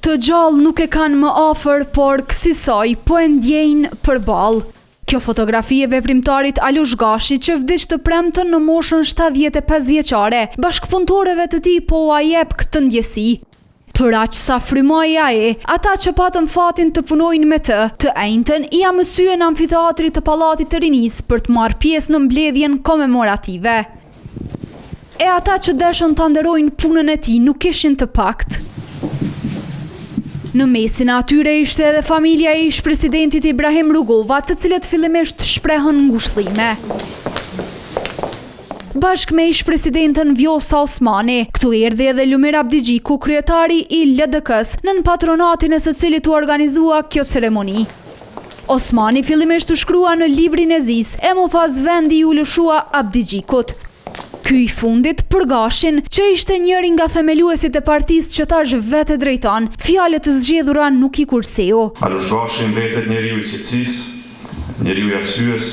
Të gjallë nuk e kanë më afër, por kësaj po e ndjejnë përballë. Kjo fotografi e veprimtarit Alush Gashi që vdiq të premtën në moshën 75 vjeçare, bashkëpunëtorëve të tij po ua jep këtë ndjesi. Për aq sa frymoi ai, ata që patën fatin të punojnë me të enjtën ia mësyen në amfiteatrit të Pallatit të Rinisë për të marrë pjesë në mbledhjen komemorative. E ata që deshën ta nderojnë punën e tij nuk ishin të paktë. Në mesin e atyre ishte edhe familja e ish-presidentit Ibrahim Rugova, të cilët fillimisht shprehën ngushëllime. Bashkë me ish-presidentën Vjosa Osmani, këtu erdhi edhe Lumir Abdigjiku, kryetari i LDK-s, nën patronatin e së cilit u organizua kjo ceremoni. Osmani fillimisht u shkrua në librin e Zis, e më pas vendi u lëshua Abdigjikut. Ky i fundit për Gashin, që ishte njëri nga themeluesit e partisë që tash vetë drejton, fjalët e zgjedhura nuk I kurseu. Alush Gashi mbetet njeriu I qetësisë, njeriu I arsyes,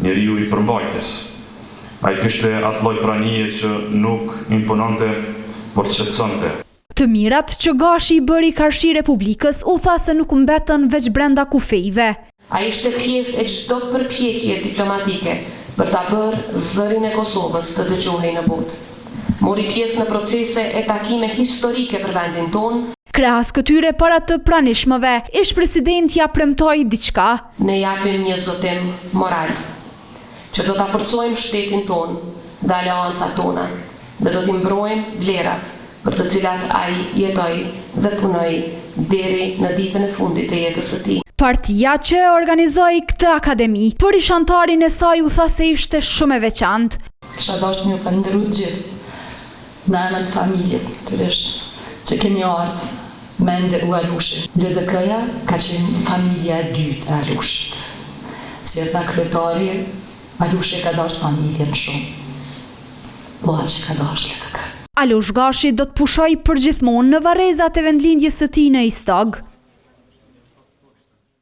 njeriu I përmbajtjes. Ai kishte atë lloj pranie që nuk impononte, por qetësonte. Të mirat që Gashi I bëri Karshi Republikës u tha se nuk mbetën veç brenda kufejve. Ai ishte pjesë e çdo përpjekje diplomatike për ta bërë zërin e Kosovës të dëgjohej në botë. Mori pjesë në procese e takime historike për vendin tonë. Krahas këtyre para të pranishmëve, ish-presidenti ja premtoi diçka. Ne japim një zotim moral, që do ta forcojmë shtetin tonë dhe aleancat tona, dhe do t'i mbrojmë vlerat për të cilat ai jetoi dhe punoi deri në ditën e fundit të jetës së tij. Partia që organizoi këtë akademi, për ish antarin e saj u tha se ishte shumë e veçantë. Kisha dashur m'ju falënderoj të gjithë në emër të familjes, natyrisht që keni ardhur me nderu Alushin. LDK-ja ka qenë familja e dytë e Alushit. Si e tha kryetari, Alushi ka dashur familjen shumë. Po aq ka dashur LDK. Alush Gashi do të pushoj përgjithmonë në varrezat e vendlindjes së tij në Istog.